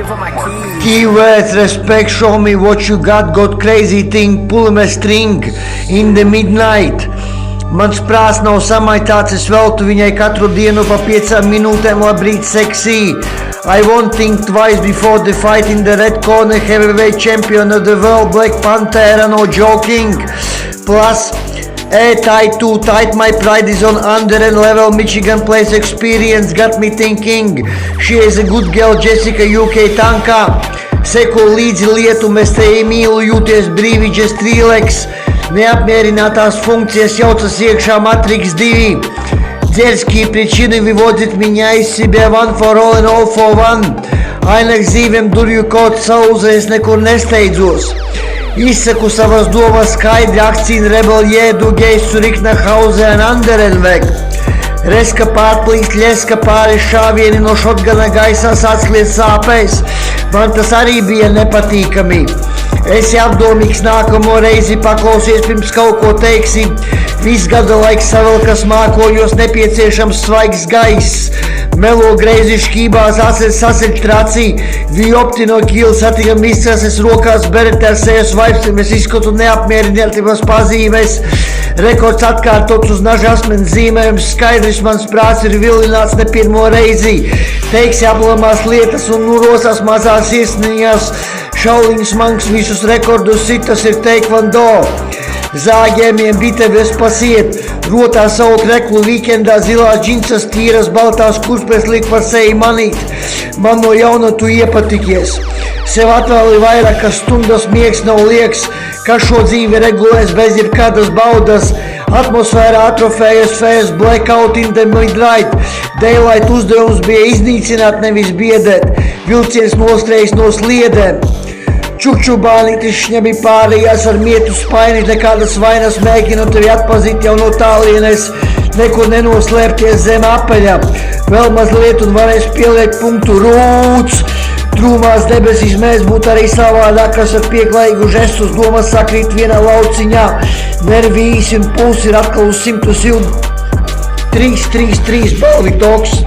looking for my keys. Keywords, respect, show me what you got crazy thing, pull me string in the midnight. Mans prāts nav samaitāts, es veltu viņai katru dienu pa 5 minūtēm, labrīt seksī. I won't think twice before the fight in the red corner, heavyweight champion of the world, Black Panther, no joking. Plus, tight too tight, my pride is on under and level, Michigan place experience got me thinking. She is a good girl, Jessica UK tanka. Seko līdzi lietu, mēs te mīlu, jūties brīvi, just relax. Необмеренатās функцijas jaucas iekšā Matrix 2. Дерзкие причины выводят меня из себя, one for all for one. Ainak dzīviem durju kaut sauza, es nekur nesteidzos. Izsaku savas domas skaidri, akcīna rebel jēdu, geisu rikna hauze un anderen weg. Reska pārplīst, ļeska pāri šāvieni no šotgana gaisās atskliet sāpēs. Man tas arī bija nepatīkami. Esi apdomīgs, nākamo reizi paklausies pirms kaut ko teiksi. Viss gada laiks savelkas mākoļos, nepieciešams svaigs gaiss. Melo greizi šķībās, saseļ tracī. Viopti no kīlas atīgam izcēses rokās, beretē sejas vaipsi, mēs izskatu neapmierinātības pazīmes. Rekords atkārtots uz naža asmens zīmējums, skaidrs mans prāts ir vilināts ne pirmo reizi. Teiksi aplamās lietas un nurosās mazās iesniņās. Šauliņas manks visus rekordus sitas ir taekwondo. Zāģēmiem biteves pasiet, rotā savu kreklu vikendā, zilās džinsas, tīras baltās kurpes liek par seju manīt. Man no jauna tu iepatikies. Sev atvēli vairākas stundas, miegs nav lieks, kas šo dzīvi regulēs bez jebkādas baudas. Atmosfēra atrofējas fējas, blackout in the midnight. Daylight uzdevums bija iznīcināt, nevis biedēt. Vilciens nostrējis no sliedēm. Čukčubānītis šņemi pārējās ar mietu spaini, nekādas vainas mēģinu tevi atpazīt jau no tālienes, nekur nenoslēpties zem apeļam. Vēl mazliet un varēs pieliekt punktu rūts. Drūmās debesīs mēs būtu arī savādāk, kas ar pieklājīgu žestus domas sakrīt vienā lauciņā. Nervi īsi un pulsi ir atkal uz 100 sildu. 3-3-3 balvi toks.